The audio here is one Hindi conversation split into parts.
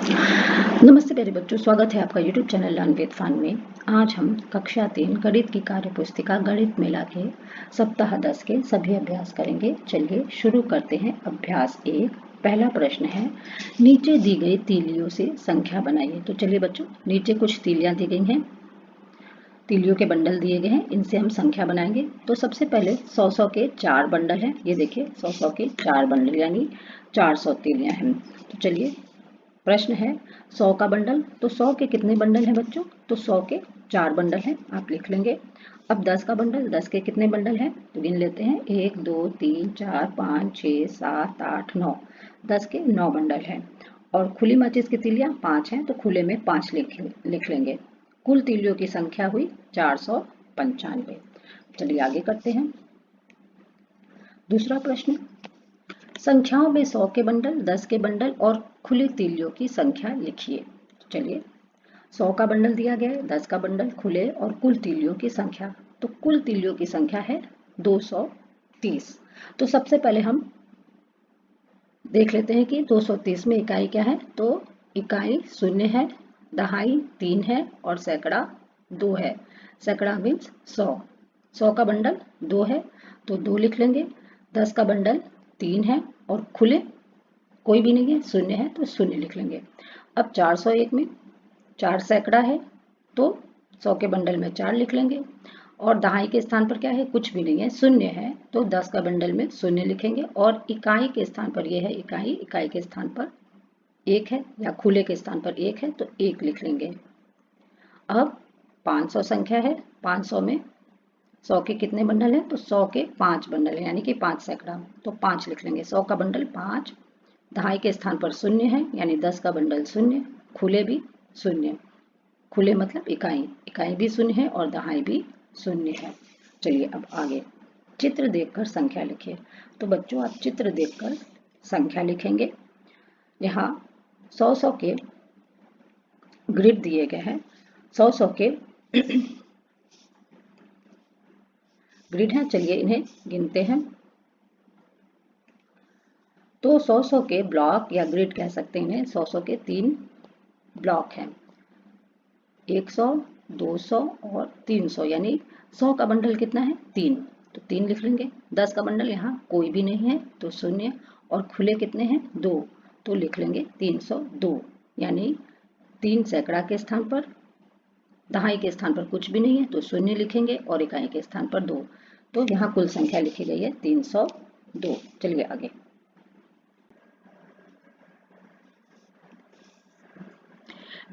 नमस्ते प्यारे बच्चों, स्वागत है आपका YouTube channel learn with fun में। आज हम कक्षा 3 गणित की कार्य पुस्तिका गणित मेला के सप्ताह 10 के सभी अभ्यास करेंगे। चलिए शुरू करते हैं। अभ्यास 1। पहला प्रश्न है, नीचे दी गई तीलियों से संख्या बनाइए। तो चलिए बच्चों, नीचे कुछ तीलियां दी गई हैं, तीलियों के बंडल दिए गए हैं, इनसे हम संख्या बनाएंगे। तो सबसे पहले 100 के 4 बंडल हैं। ये देखिए 100 के 4 बंडल यानी 400 तीलियां हैं। तो चलिए, प्रश्न है 100 का बंडल, तो 100 के कितने बंडल हैं बच्चों? तो 100 के 4 बंडल हैं, आप लिख लेंगे। अब 10 का बंडल, 10 के कितने बंडल हैं? तो गिन लेते हैं, 1 2 3 4 5 6 7 8 9। 10 के 9 बंडल हैं। और खुली माचिस की तीलियां 5 हैं, तो खुले में 5 लिख लेंगे। कुल तीलियों की संख्या हुई 495। चलिए आगे करते हैं। दूसरा प्रश्न, संख्याओं में 100 के बंडल, 10 के बंडल और खुली तीलियों की संख्या लिखिए। चलिए, 100 का बंडल दिया गया है, 10 का बंडल, खुले और कुल तीलियों की संख्या। तो कुल तीलियों की संख्या है 230। तो सबसे पहले हम देख लेते हैं कि 230 में इकाई क्या है। तो इकाई 0 है, दहाई 3 है और सैकड़ा 2 है। सैकड़ा मीन्स 100। 100 का बंडल 2 है, तो 2 लिख लेंगे। 10 का बंडल 3 है और खुले कोई भी नहीं है, 0 है, तो 0 लिख लेंगे। अब 401 में 4 सैकड़ा है, तो 100 के बंडल में 4 लिख लेंगे। और दहाई के स्थान पर क्या है? कुछ भी नहीं है, 0 है, तो 10 का बंडल में 0 लिखेंगे। और इकाई के स्थान पर यह है इकाई, इकाई के स्थान पर 1 है या खुले के स्थान पर 1 है, तो 1 लिख लेंगे। अब 500 संख्या है, 500 में 100 के कितने बंडल हैं? तो 100 के 5 बंडल है, यानी कि 5 सैकड़ा, तो 5 लिख लेंगे। 100 का बंडल 5, दहाई के स्थान पर 0 है, यानी 10 का बंडल 0, खुले भी 0। खुले मतलब इकाई, इकाई भी 0 है और दहाई भी 0 है। चलिए अब आगे, चित्र देखकर संख्या लिखिए। तो बच्चों, आप चित्र देखकर संख्या लिखेंगे। यहाँ 100 के ग्रिड दिए गए हैं, 100 के ग्रिड हैं। चलिए इन्हें गिनते हैं। तो 100 के ब्लॉक या ग्रिड कह सकते हैं इन्हें। 100 के 3 ब्लॉक हैं, 100, 200 और 300, यानी 100 का बंडल कितना है? 3, तो 3 लिख लेंगे। 10 का बंडल यहाँ कोई भी नहीं है, तो 0। और खुले कितने हैं? 2, तो लिख लेंगे 302, यानी 3 सैकड़ा के स्थान पर, दहाई के स्थान पर कुछ भी नहीं है, तो 0 लिखेंगे और इकाई के स्थान पर 2। तो यहाँ कुल संख्या लिखी गई है 302। चलिए आगे।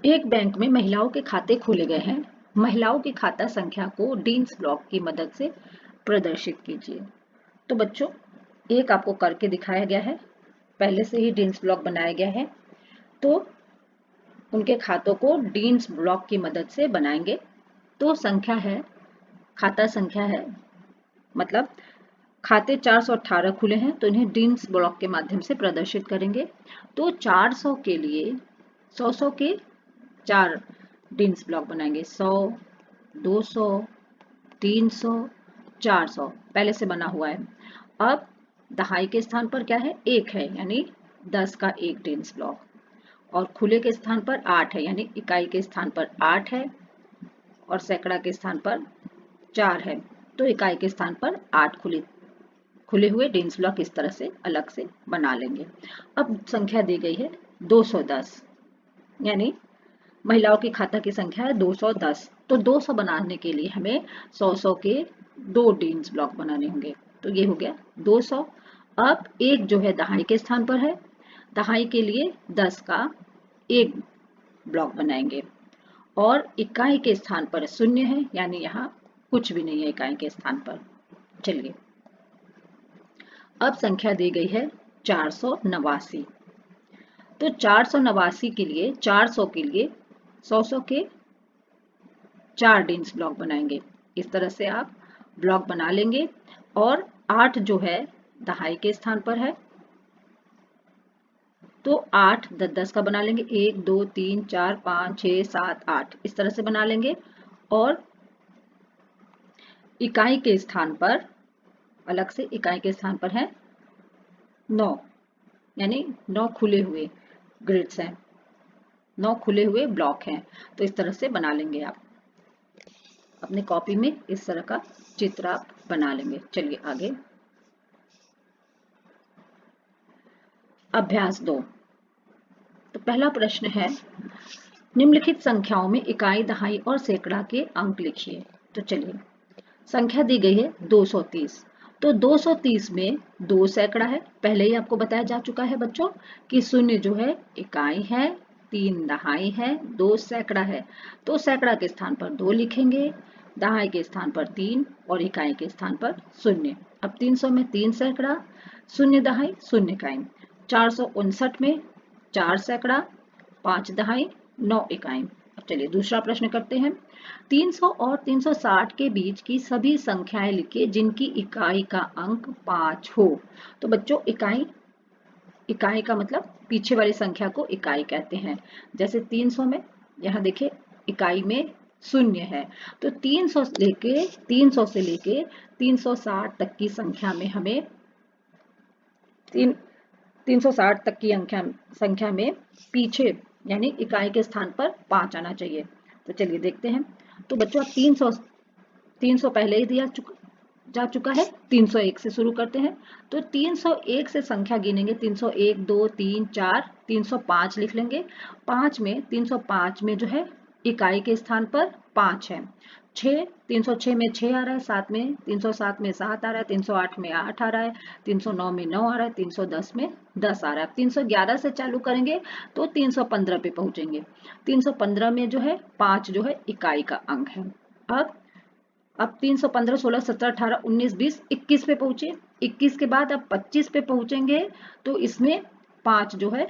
एक बैंक में महिलाओं के खाते खोले गए हैं। महिलाओं की खाता संख्या को डीन्स ब्लॉक की मदद से प्रदर्शित कीजिए। तो बच्चों, एक आपको करके दिखाया गया है, पहले से ही डीन्स ब्लॉक बनाया गया है, तो उनके खातों को डीन्स ब्लॉक की मदद से बनाएंगे। तो संख्या है, खाता संख्या है, मतलब खाते 418 खुले हैं, तो इन्हें डीन्स ब्लॉक के माध्यम से प्रदर्शित करेंगे। तो 400 के लिए 100 के 4 डीन्स ब्लॉक बनाएंगे। 100, 200, 300, 400 पहले से बना हुआ है। अब दहाई के स्थान पर क्या है? 1 है, यानी 10 का 1 डीन्स ब्लॉक। और खुले के स्थान पर 8 है, यानी इकाई के स्थान पर 8 है और सैकड़ा के स्थान पर 4 है, तो इकाई के स्थान पर 8 खुले हुए डीन्स ब्लॉक इस तरह से अलग से बना लेंगे। अब संख्या दी गई है 210, यानी महिलाओं की खाता की संख्या है 210। तो 200 बनाने के लिए हमें 100 के 2 डीन्स ब्लॉक बनाने होंगे। तो ये हो गया 200। अब एक जो है दहाई के स्थान पर है, दहाई के लिए 10 का 1 ब्लॉक बनाएंगे। और इकाई के स्थान पर 0 है, यानी यहाँ कुछ भी नहीं है इकाई के स्थान पर। चलिए, अब संख्या दी गई है 489। तो 489 के लिए 400 के लिए 100 के 4 डीन्स ब्लॉक बनाएंगे। इस तरह से आप ब्लॉक बना लेंगे। और 8 जो है दहाई के स्थान पर है, तो 8 10 का बना लेंगे। 1 2 3 4 5 6 7 8 इस तरह से बना लेंगे। और इकाई के स्थान पर, अलग से इकाई के स्थान पर है 9, यानी 9 खुले हुए ग्रिड्स हैं। 9 खुले हुए ब्लॉक हैं। तो इस तरह से बना लेंगे आप अपनी कॉपी में, इस तरह का चित्र आप बना लेंगे। चलिए आगे। अभ्यास 2। तो पहला प्रश्न है, निम्नलिखित संख्याओं में इकाई, दहाई और सैकड़ा के अंक लिखिए। तो चलिए, संख्या दी गई है 230। तो 230 में 2 सैकड़ा है, पहले ही आपको बताया जा चुका है बच्चों कि शून्य जो है इकाई है, 3 दहाई है, 2 सैकड़ा है। तो सैकड़ा के स्थान पर 2 लिखेंगे, दहाई के स्थान पर 3 और इकाई के स्थान पर 0। अब 300 में 3 सैकड़ा, 0 दहाई 0 इकाई। 459 में 4 सैकड़ा, 5 दहाई 9 इकाई। अब चलिए दूसरा प्रश्न करते हैं। 300 और 360 के बीच की सभी संख्याएं लिखिए जिनकी इकाई का अंक 5 हो। तो बच्चों, इकाई का मतलब पीछे वाली संख्या को इकाई कहते हैं। जैसे 300 में, यहाँ देखिए इकाई में 0 है, तो 300 से लेके 360 तक की संख्या में हमें 360 तक की संख्या में पीछे यानी इकाई के स्थान पर 5 आना चाहिए। तो चलिए देखते हैं। तो बच्चों, 300 पहले ही जा चुका है। 301 से शुरू करते हैं। तो 301 से संख्या गिनेंगे, 301, 2, 3, 4, 305 लिख लेंगे। 305 में जो है इकाई के स्थान पर 5 है। 306 में 6 आ रहा है, 7 में 307 में 7 आ रहा है, 308 में 8 आ रहा है, 309 में 9 आ रहा है, 310 में 10 आ रहा है। 311 से चालू करेंगे तो 315 पे पहुंचेंगे। 315 में जो है 5 जो है इकाई का अंक है। अब 315, 16, 17, 18, 19, 20, 21 पे पहुंचे। 21 के बाद अब 25 पे पहुंचेंगे तो इसमें 5 जो है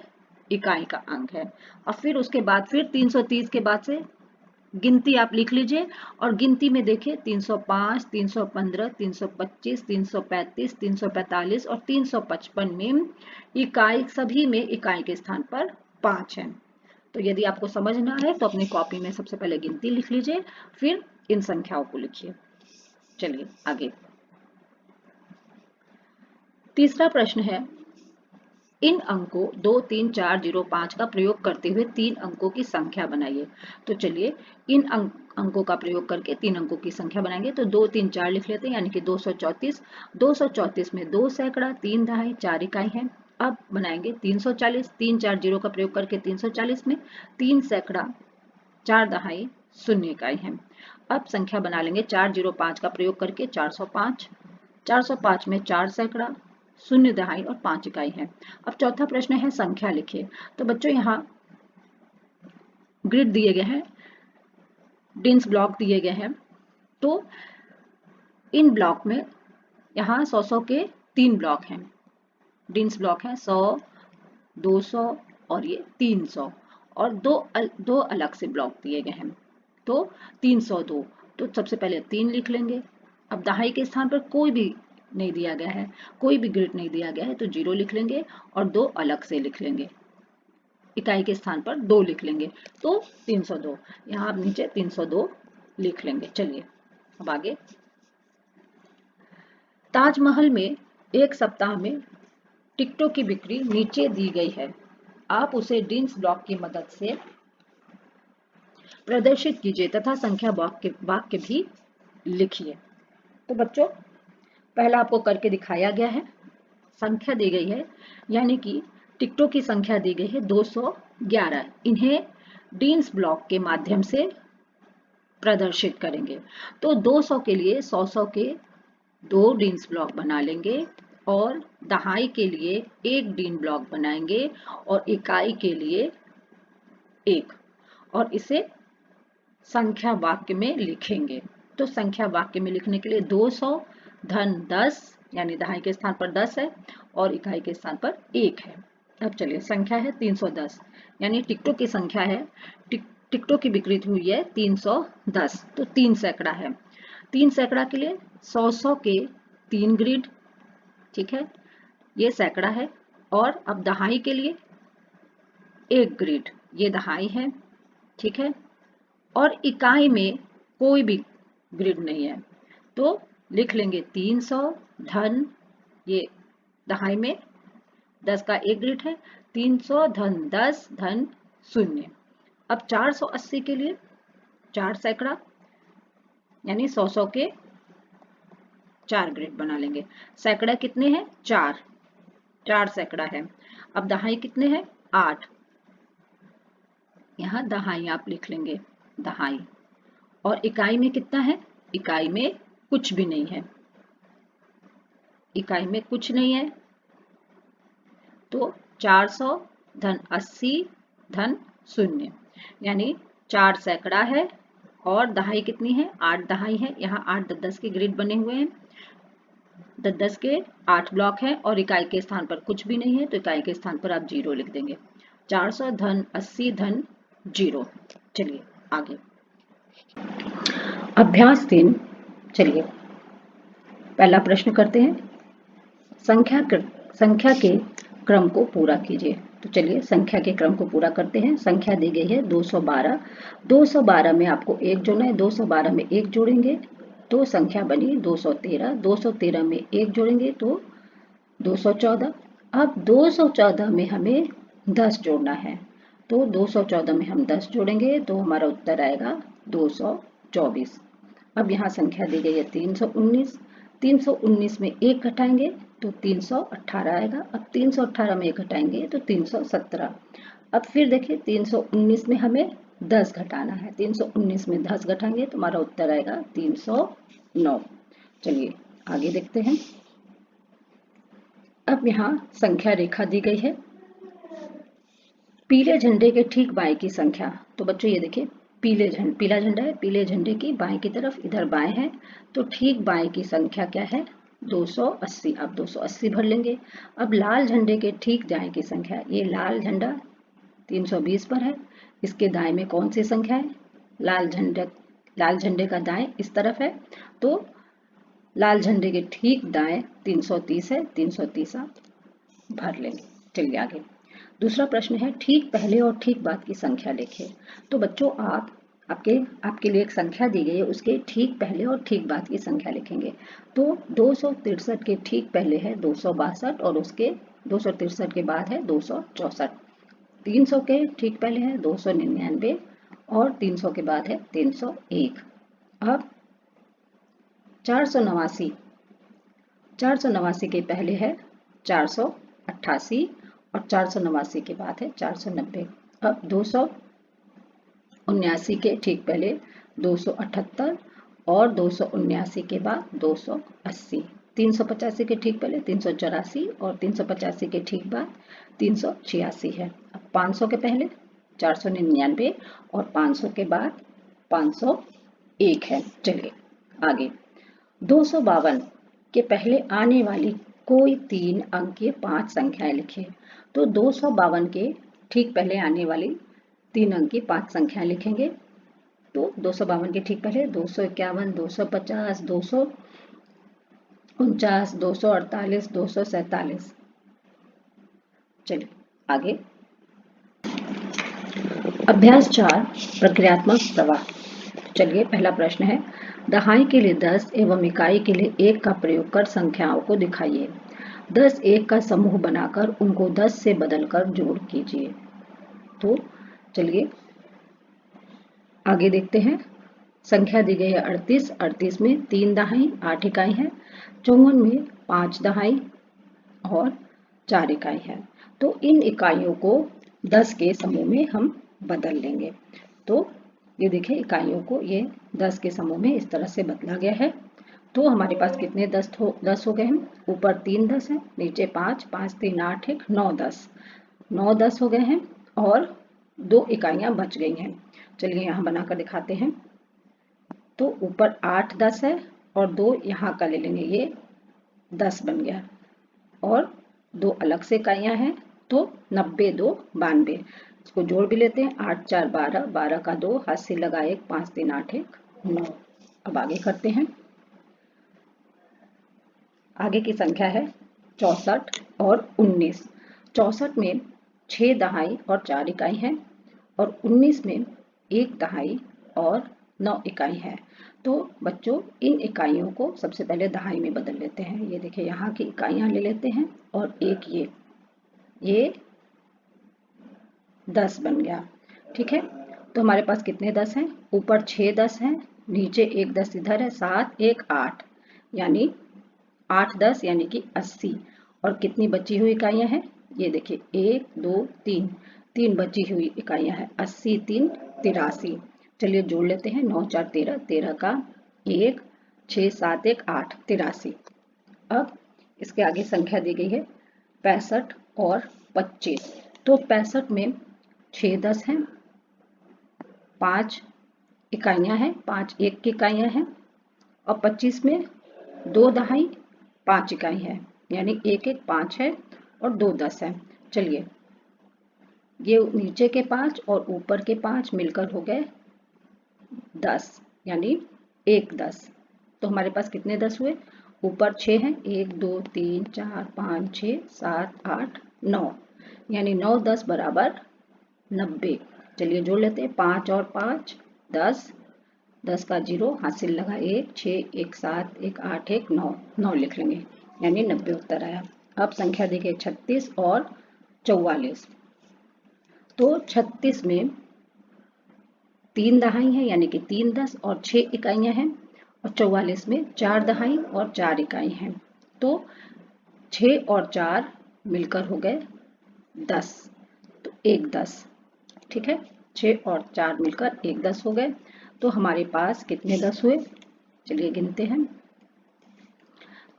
इकाई का अंक है। और फिर उसके बाद फिर 330 के बाद से गिनती आप लिख लीजिए, और गिनती में देखिए 305, 315, 325, 335, 345 और 355 में इकाई, सभी में इकाई के स्थान पर 5 है। तो यदि आपको समझना है तो अपनी कॉपी में सबसे पहले गिनती लिख लीजिए, फिर इन संख्याओं को लिखिए। चलिए आगे। तीसरा प्रश्न है, इन अंकों 2, 3, 4, 0, 5 का प्रयोग करते हुए 3 अंकों की संख्या बनाइए। तो चलिए इन अंकों का प्रयोग करके 3 अंकों की संख्या बनाएंगे। तो 2, 3, 4 लिख लेते हैं, यानी कि 234। 234 में 2 सैकड़ा, 3 दहाई, 4 इकाई है। अब बनाएंगे 340। 3, 4, 0 का प्रयोग करके 340 में 3 सैकड़ा, 4 दहाई, 0 इकाई है। अब संख्या बना लेंगे 405 का प्रयोग करके 405। 405 में 4 सैकड़ा, 0 दहाई और 5 इकाई है। अब चौथा प्रश्न है, संख्या लिखिए। तो बच्चों, यहाँ ग्रिड दिए गए हैं, डिन्स ब्लॉक दिए गए हैं। तो इन ब्लॉक में यहाँ 100 के 3 ब्लॉक हैं, डिन्स ब्लॉक हैं 100, 200 और ये 300, और दो अलग से ब्लॉक दिए गए हैं। तो 302, तो सबसे पहले 3 लिख लेंगे। अब दहाई के स्थान पर कोई भी नहीं दिया गया है, कोई भी ग्रिड नहीं दिया गया है, तो 0 लिख लेंगे और 2 अलग से लिख लेंगे। इकाई के स्थान पर 2 लिख लेंगे, तो 302। यहाँ आप नीचे 302 लिख लेंगे। चलिए अब आगे। ताजमहल में एक सप्ताह में टिकटों की बिक्री नीचे दी गई है, आप उसे डिन्स ब्लॉक की मदद से प्रदर्शित कीजिए तथा संख्या वाक्य भी लिखिए। तो बच्चों, पहला आपको करके दिखाया गया है, संख्या दी गई है, यानी कि टिकटों की संख्या दी गई है 211। इन्हें डिन्स ब्लॉक के माध्यम से प्रदर्शित करेंगे। तो 200 के लिए 100 के 2 डिन्स ब्लॉक बना लेंगे, और दहाई के लिए 1 डिन ब्लॉक बनाएंगे, और इकाई के लिए 1, और इसे संख्या वाक्य में लिखेंगे। तो संख्या वाक्य में लिखने के लिए 200 धन 10, यानी दहाई के स्थान पर 10 है और इकाई के स्थान पर 1 है। अब चलिए, संख्या है 310, यानी टिकटों की संख्या है, टिकटों की बिक्री हुई है 310। तो 3 सैकड़ा है, 3 सैकड़ा के लिए 100 के 3 ग्रिड, ठीक है, ये सैकड़ा है। और अब दहाई के लिए 1 ग्रिड, ये दहाई है, ठीक है। और इकाई में कोई भी ग्रिड नहीं है, तो लिख लेंगे 300 धन, ये दहाई में 10 का 1 ग्रिड है, 300 धन 10 धन 0। अब 480 के लिए 4 सैकड़ा यानी 100 के 4 ग्रिड बना लेंगे। सैकड़ा कितने हैं? 4 सैकड़ा है। अब दहाई कितने हैं? 8। यहाँ दहाई आप लिख लेंगे, दहाई। और इकाई में कितना है? इकाई में कुछ भी नहीं है, इकाई में कुछ नहीं है। तो 400 धन 80 धन 0 यानी 4 सैकड़ा है और दहाई कितनी है? 8 दहाई है। यहाँ 8 10 के ग्रिड बने हुए हैं, 10 के 8 ब्लॉक है और इकाई के स्थान पर कुछ भी नहीं है, तो इकाई के स्थान पर आप 0 लिख देंगे। 400 धन 80 धन 0। चलिए आगे अभ्यास 3। चलिए पहला प्रश्न करते हैं। संख्या के क्रम को पूरा कीजिए। तो चलिए संख्या के क्रम को पूरा करते हैं। संख्या दी गई है 212। 212 में आपको 1 जोड़ना है। 212 में 1 जोड़ेंगे तो संख्या बनी 213। 213 में 1 जोड़ेंगे तो 214। अब 214 में हमें 10 जोड़ना है, तो 214 में हम 10 जोड़ेंगे तो हमारा उत्तर आएगा 224। अब यहाँ संख्या दी गई है 319। 319 में 1 घटाएंगे तो 318 आएगा। अब 318 में 1 घटाएंगे तो 317। अब फिर देखिए 319 में हमें 10 घटाना है। 319 में 10 घटाएंगे तो हमारा उत्तर आएगा 309। चलिए आगे देखते हैं। अब यहाँ संख्या रेखा दी गई है। पीले झंडे के ठीक बाएं की संख्या, तो बच्चों ये देखिए पीला झंडा है, पीले झंडे की बाएं की तरफ इधर बाएं है, तो ठीक बाएं की संख्या क्या है? 280। अब 280 भर लेंगे। अब लाल झंडे के ठीक दाएं की संख्या, ये लाल झंडा 320 पर है, इसके दाएं में कौन सी संख्या है? लाल झंडे का दाएं इस तरफ है, तो लाल झंडे के ठीक दाएं 330 है, 330 आप भर लेंगे। चलिए आगे दूसरा प्रश्न है, ठीक पहले और ठीक बाद की संख्या लिखिए। तो बच्चों आपके लिए एक संख्या दी गई है, उसके ठीक पहले और ठीक बाद की संख्या लिखेंगे। तो 263 के ठीक पहले है 262 और उसके 263 के बाद है 264। 300 के ठीक पहले है 299 और 300 के बाद है 301। अब 489 के पहले है 488 और 489 के बाद है 490। अब 279 के ठीक पहले 278 और 279 के बाद 280। 385 के ठीक पहले 384 और 385 के ठीक बाद 386 है। अब 500 के पहले 499 और 500 के बाद 501 है। चलिए आगे 252 के पहले आने वाली कोई 3 अंकीय 5 संख्याएं लिखिए। तो 252 के ठीक पहले आने वाली 3 अंकीय 5 संख्याएं लिखेंगे। तो 252 के ठीक पहले 251, 250, 249, 248, 247। चलिए आगे अभ्यास 4 प्रक्रियात्मक प्रवाह। चलिए पहला प्रश्न है, दहाई के लिए 10 एवं इकाई के लिए 1 का प्रयोग कर संख्याओं को दिखाइए। 10 1 का समूह बनाकर उनको 10 से बदलकर जोड़ कीजिए। तो चलिए आगे देखते हैं। संख्या दी गई है 38। 38 में 3 दहाई 8 इकाई है। 54 में 5 दहाई और 4 इकाई है। तो इन इकाइयों को 10 के समूह में हम बदल लेंगे। तो ये देखिए इकाइयों को ये 10 के समूह में इस तरह से बदला गया है। तो हमारे पास कितने 10 हो गए हैं? ऊपर 3 10 है, नीचे 5, 5 3 8 1 9 10, 9 10 हो गए हैं और 2 इकाइयां बच गई हैं। चलिए यहाँ बनाकर दिखाते हैं। तो ऊपर 8 10 है और 2 यहाँ का ले लेंगे, ये 10 बन गया और 2 अलग से इकाइयां हैं, तो 90 2 92। इसको जोड़ भी लेते हैं। 8 4 12, 12 का 2 हाथ से लगा 1, 5 3 8 1 9। अब आगे करते हैं। आगे की संख्या है 64 और 19। 64 में 6 दहाई और 4 इकाई है और 19 में 1 दहाई और 9 इकाई है। तो बच्चों इन इकाइयों को सबसे पहले दहाई में बदल लेते हैं। ये देखिए यहाँ की इकाइयाँ ले लेते हैं और एक ये 10 बन गया। ठीक है, तो हमारे पास कितने 10 हैं? ऊपर 6 10 हैं, नीचे एक 10 इधर है, 7 1 8, यानी 8 10 यानी कि 80। और कितनी बची हुई इकाइयां हैं? ये देखिए 1 2 3, 3 बची हुई इकाइयां हैं। 80 3 83। चलिए जोड़ लेते हैं। 9 4 13, 13 का 1, 6 7 1 8, 83। अब इसके आगे संख्या दी गई है 65 और 25। तो 65 में 6 10 हैं, 5 इकाइयां हैं, 5 1 की इकाइयां हैं, और 25 में 2 दहाई 5 इकाई है, यानी 1 1 5 है और 2 10 है। चलिए ये नीचे के 5 और ऊपर के 5 मिलकर हो गए 10, यानी 1 10। तो हमारे पास कितने 10 हुए? ऊपर 6 हैं, 1 2 3 4 5 6 7 8 9, यानी 9 10 बराबर 90। चलिए जोड़ लेते हैं। 5 और 5 10, 10 का 0 हासिल लगा 1, 6 1 7 1 8 1 9, 9 लिख लेंगे, यानी 90 उत्तर आया। अब संख्या देखिए 36 और 44। तो 36 में 3 दहाई है, यानी कि 3 10 और 6 इकाइयां हैं, और 44 में 4 दहाई और 4 इकाई हैं। तो 6 और 4 मिलकर हो गए 10, तो 1 10। ठीक है, 6 और 4 मिलकर 1 10 हो गए। तो हमारे पास कितने 10 हुए? चलिए गिनते हैं।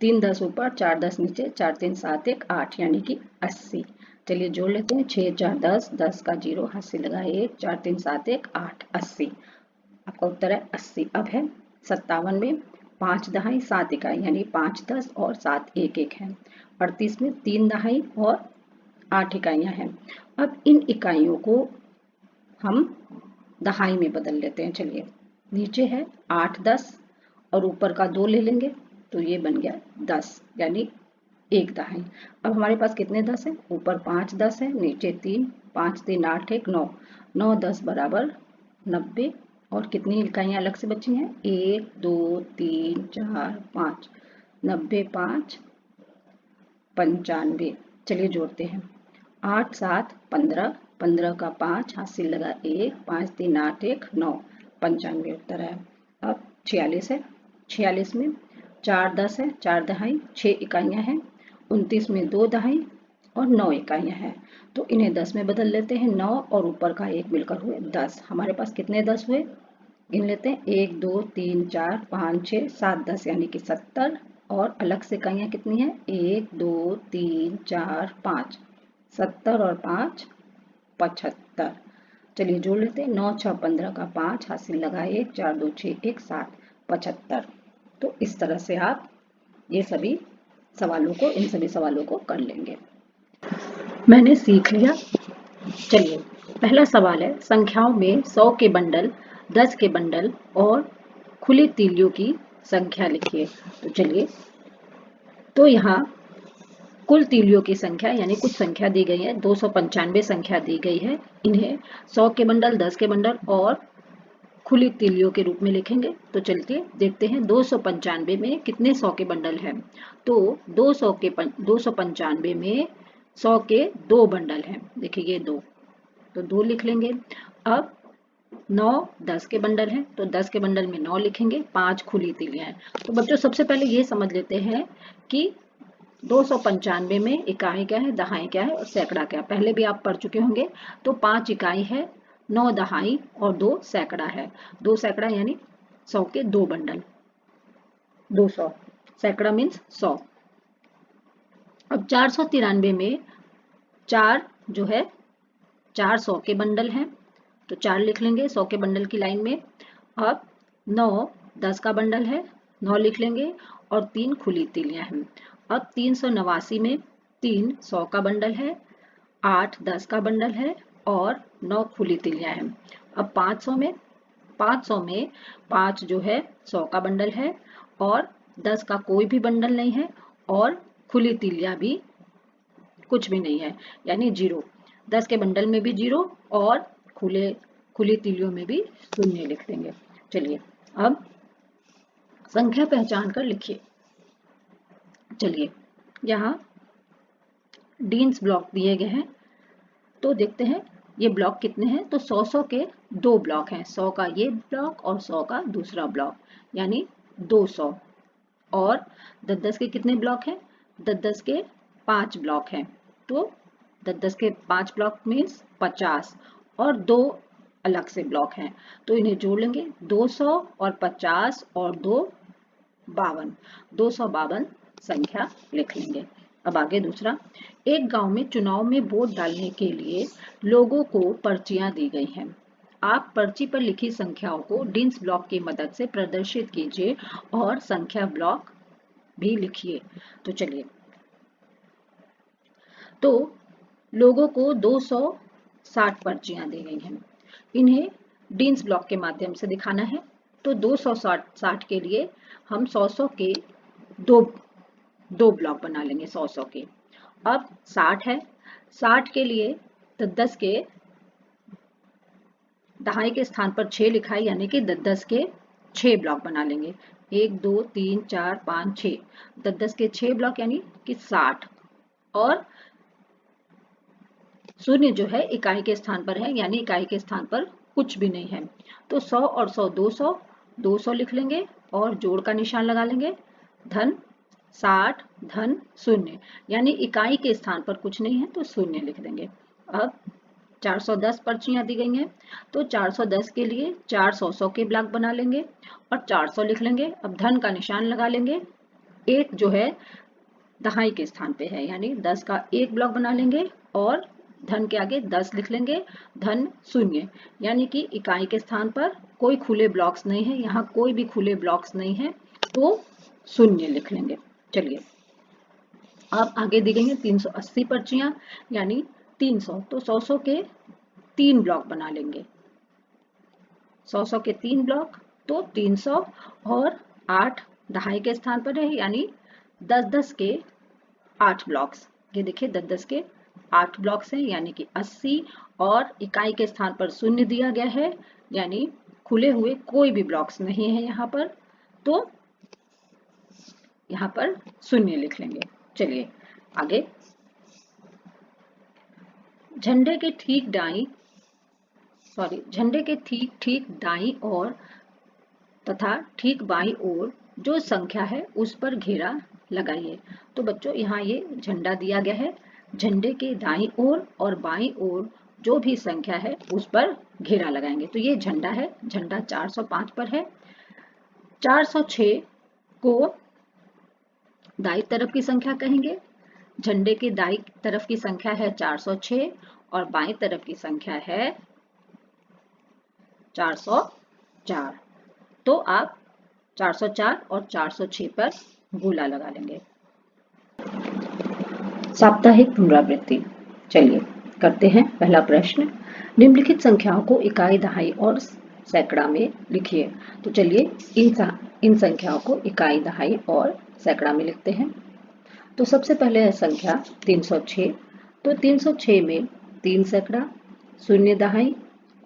3 10 ऊपर, 4 10 नीचे, 4 3 7 1 8, यानी कि 80। चलिए जोड़ लेते हैं। 6 4 10, 10 का 0 हासिल लगा 1, 4 3 7 1 8, 80। आपका उत्तर है 80। अब है 57 में 5 दहाई 7 इकाई, यानी 5 10 और 7 1 1 है। 38 में 3 दहाई और 8 इकाइयां हैं। अब इन इकाइयों को हम दहाई में बदल लेते हैं। चलिए नीचे है 8 10 और ऊपर का 2 ले लेंगे, तो ये बन गया 10, यानी 1 दहाई। अब हमारे पास कितने 10 है? ऊपर 5 10 है, नीचे 3, 5 3 8 1 9, 9 10 बराबर 90। और कितनी इकाइयां अलग से बची हैं? 1 2 3 4 5, 90 5 95। चलिए जोड़ते हैं। 8 7 15, 15 का 5 हासिल लगा 1, 5 3 8 1 9, 95 उत्तर है। अब 46 है। 46 में 4 10 है, 4 दहाई 6 इकाइयां हैं, 29 में 2 दहाई और 9 इकाइयां हैं। तो इन्हें 10 में बदल लेते हैं। 9 और ऊपर का 1 मिलकर हुए 10। हमारे पास कितने 10 हुए? गिन लेते हैं। 1 2 3 4 5 6 7 10, यानी कि 70। और अलग से इकाइयां कितनी है? 1 2 3 4 5, 70 और 5 75। चलिए जोड़ लेते हैं। 9 6 15 का 5 हासिल लगा 1, 4 2 6 1 7, 75। तो इस तरह से आप ये सभी सवालों को, इन सभी सवालों को कर लेंगे। मैंने सीख लिया। चलिए पहला सवाल है, संख्याओं में 100 के बंडल, 10 के बंडल और खुली तीलियों की संख्या लिखिए। तो चलिए, तो यहाँ कुल तीलियों की संख्या यानी कुछ संख्या दी गई है, 295 संख्या दी गई है। इन्हें 100 के बंडल, 10 के बंडल और खुली तीलियों के रूप में लिखेंगे। तो चलते देखते हैं 295 में कितने 100 के बंडल हैं। तो 295 में 100 के 2 बंडल हैं। देखिए ये 2, तो 2 लिख लेंगे। अब 9 10 के बंडल हैं, तो 10 के बंडल में 9 लिखेंगे। 5 खुली तीलियां हैं। तो बच्चों सबसे पहले ये समझ लेते हैं कि 295 में इकाई क्या है, दहाई क्या है और सैकड़ा क्या है। पहले भी आप पढ़ चुके होंगे। तो 5 इकाई है, 9 दहाई और 2 सैकड़ा है। 2 सैकड़ा यानी 100 के 2 बंडल, 200। सैकड़ा मीन्स 100। अब 493 में 4 जो है 4 100 के बंडल हैं, तो 4 लिख लेंगे 100 के बंडल की लाइन में। अब 9 10 का बंडल है, 9 लिख लेंगे और 3 खुली तीलियां हैं। अब 389 में 3 100 का बंडल है, 8 10 का बंडल है और 9 खुली तीलियां हैं। अब 500 में 5 जो है 100 का बंडल है और 10 का कोई भी बंडल नहीं है और खुली तीलियां भी कुछ भी नहीं है, यानी 0। 10 के बंडल में भी 0 और खुली तीलियों में भी 0 लिख देंगे। चलिए अब संख्या पहचान कर लिखिए। चलिए यहाँ डीन्स ब्लॉक दिए गए हैं, तो देखते हैं ये ब्लॉक कितने हैं, तो 100 के 2 ब्लॉक हैं, 100 का ये ब्लॉक और 100 का दूसरा ब्लॉक, यानी 200। और 10-10 के कितने ब्लॉक हैं, 10-10 के 5 ब्लॉक हैं, तो 10-10 के 5 ब्लॉक मीन्स 50 और 2 अलग से ब्लॉक हैं, तो इन्हें जोड़ लेंगे, 200 और 50 और 2 52, 252 संख्या लिख लेंगे। अब आगे दूसरा, एक गांव में चुनाव में वोट डालने के लिए लोगों को पर्चियां दी गई हैं। आप पर्ची पर लिखी संख्याओं को डिंस ब्लॉक की मदद से प्रदर्शित कीजिए और संख्या ब्लॉक भी लिखिए। तो चलिए, तो लोगों को 260 पर्चियां दी गई हैं, इन्हें डिंस ब्लॉक के माध्यम से दिखाना है। तो 260 के लिए हम 100 के दो दो ब्लॉक बना लेंगे, 100 के। अब 60 है, 60 के लिए 10 के दहाई के स्थान पर 6 लिखा है, यानी कि 10 के 6 ब्लॉक बना लेंगे, 1 2 3 4 5 6, 10 के 6 ब्लॉक यानी कि 60। और शून्य जो है इकाई के स्थान पर है, यानी इकाई के स्थान पर कुछ भी नहीं है, तो 100 और 100 200, 200 लिख लेंगे और जोड़ का निशान लगा लेंगे, धन 60 धन 0, यानी इकाई के स्थान पर कुछ नहीं है तो 0 लिख देंगे। अब 410 पर्चियां दी गई हैं, तो 410 के लिए 4 100 के ब्लॉक बना लेंगे और 400 लिख लेंगे। अब धन का निशान लगा लेंगे, एक जो है दहाई के स्थान पे है, यानी 10 का एक ब्लॉक बना लेंगे और धन के आगे 10 लिख लेंगे, धन 0, यानी कि इकाई के स्थान पर कोई खुले ब्लॉक्स नहीं है, यहाँ कोई भी खुले ब्लॉक्स नहीं है, तो 0 लिख लेंगे। चलिए, अब आगे दी गई है 380 पर्चियां, यानी 300, तो 100 के 3 ब्लॉक बना लेंगे, 100 के 3 ब्लॉक, तो 300 और 8 दहाई के स्थान पर है, यानी 10-10 के 8 ब्लॉक्स, ये देखिए 10-10 के 8 ब्लॉक्स हैं, यानी कि 80, और इकाई के स्थान पर 0 दिया गया है, यानी खुले हुए कोई भी ब्लॉक्स नहीं है यहाँ पर, तो यहाँ पर 0 लिख लेंगे। चलिए आगे, झंडे के ठीक ठीक दाईं ओर तथा ठीक बाईं ओर जो संख्या है उस पर घेरा लगाइए। तो बच्चों, यहाँ ये झंडा दिया गया है, झंडे के दाईं ओर और बाईं ओर जो भी संख्या है उस पर घेरा लगाएंगे। तो ये झंडा है, झंडा 405 पर है, 406 को दाईं तरफ की संख्या कहेंगे, झंडे के दाईं तरफ की संख्या है 406 और बाईं तरफ की संख्या है 404, तो आप 404 और 406 पर गोला लगा लेंगे। साप्ताहिक पुनरावृत्ति, चलिए करते हैं पहला प्रश्न, निम्नलिखित संख्याओं को इकाई दहाई और सैकड़ा में लिखिए। तो चलिए इन संख्याओं को इकाई दहाई और सैकड़ा में लिखते हैं। तो सबसे पहले है संख्या 306, तो 306 में 3 सैकड़ा, 0 दहाई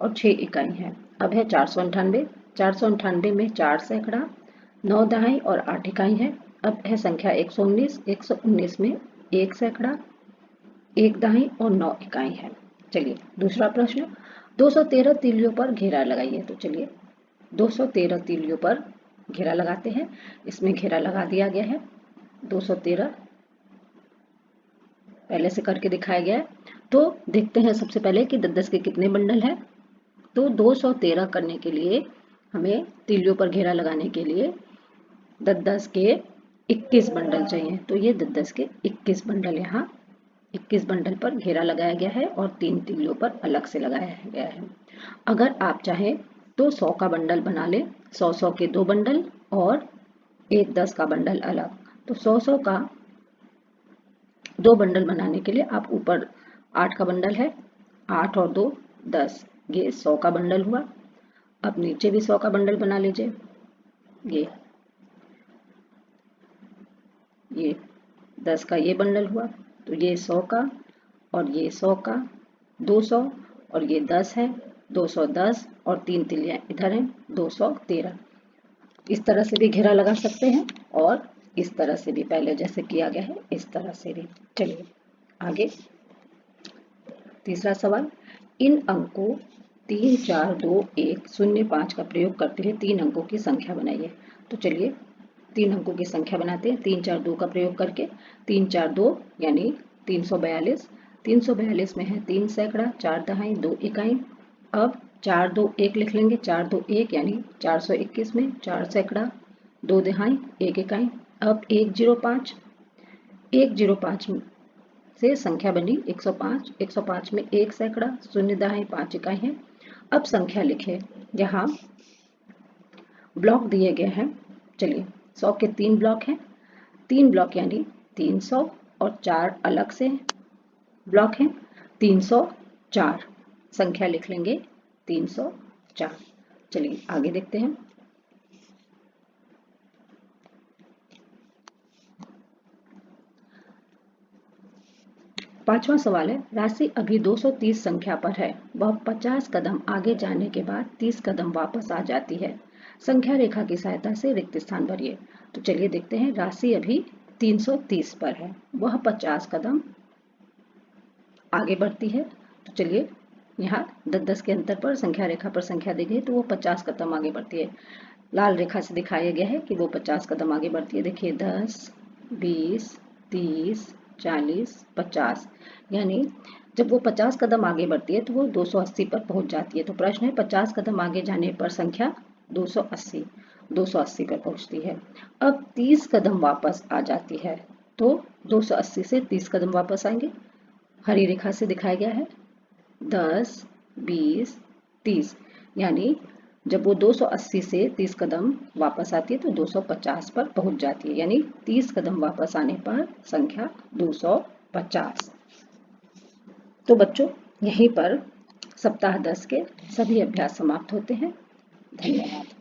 और 6 इकाई है। अब है 498, 498 में 4 सैकड़ा, 9 दहाई और 8 इकाई है। अब है संख्या 119, 119 में 1 सैकड़ा, 1 दहाई और 9 इकाई है। चलिए दूसरा प्रश्न, 213 तीलियों पर घेरा लगाइए। तो चलिए 213 तीलियों पर घेरा लगाते हैं, इसमें घेरा लगा दिया गया है, 213 पहले से करके दिखाया गया है। तो देखते हैं सबसे पहले कि 10-10 के कितने बंडल है। तो 213 करने के लिए हमें तीलियों पर घेरा लगाने के लिए 10-10 के 21 बंडल चाहिए। तो ये 10-10 के 21 बंडल, यहाँ 21 बंडल पर घेरा लगाया गया है और 3 तीलियों पर अलग से लगाया गया है। अगर आप चाहें तो 100 का बंडल बना लें, 100 के 2 बंडल और एक 10 का बंडल अलग। तो 100 का 2 बंडल बनाने के लिए आप ऊपर 8 का बंडल है, 8 और 2 10, ये 100 का बंडल हुआ। अब नीचे भी 100 का बंडल बना लीजिए, ये 10 का ये बंडल हुआ, तो ये 100 का और ये 100 का, 200 और ये 10 है, 210 और 3 तिलियां इधर हैं, 213। इस तरह से भी घेरा लगा सकते हैं और इस तरह से भी, पहले जैसे किया गया है इस तरह से भी। चलिए आगे, तीसरा सवाल, इन अंकों 3, 4, 2, 1, 0, 5 का प्रयोग करते हुए 3 अंकों की संख्या बनाइए। तो चलिए 3 अंकों की संख्या बनाते हैं। 3, 4, 2 का प्रयोग करके 3, 4, 2 यानी 342। 342 में है 3 सैकड़ा, 4 दहाई, 2 इकाई। अब 4, 2, 1 लिख लेंगे। 4, 2, 1 यानी 421 में 4 सैकड़ा, 2 दहाई, 1 इकाई। अब 105, 105 से संख्या बनी 105। 105 में 1 सैकड़ा, 0 दहाई, 5 इकाई है। अब संख्या लिखे। यहाँ ब्लॉक दिए गए हैं। चलिए 100 के 3 ब्लॉक हैं। 3 ब्लॉक यानी 300 और 4 अलग से ब्लॉक हैं। 304 संख्या लिख लेंगे 304। चलिए आगे देखते हैं। पांचवा सवाल है, राशि अभी 230 संख्या पर है। वह 50 कदम आगे जाने के बाद 30 कदम वापस आ जाती है। संख्या रेखा की सहायता से रिक्त स्थान भरिए। तो चलिए देखते हैं। राशि अभी 330 पर है, वह 50 कदम आगे बढ़ती है। तो चलिए यहाँ 10-10 के अंतर पर संख्या रेखा पर संख्या दी गई, तो वो 50 कदम आगे बढ़ती है। लाल रेखा से दिखाया गया है कि वो 50 कदम आगे बढ़ती है। देखिए 10, 20, 30, 40, 50 यानी जब वो 50 कदम आगे बढ़ती है तो वो 280 पर पहुंच जाती है। तो प्रश्न है 50 कदम आगे जाने पर संख्या 280, 280 पर पहुंचती है। अब 30 कदम वापस आ जाती है, तो 280 से 30 कदम वापस आएंगे। हरी रेखा से दिखाया गया है 10, 20, 30 यानी जब वो 280 से 30 कदम वापस आती है तो 250 पर पहुंच जाती है। यानी 30 कदम वापस आने पर संख्या 250। तो बच्चों यहीं पर सप्ताह 10 के सभी अभ्यास समाप्त होते हैं। धन्यवाद।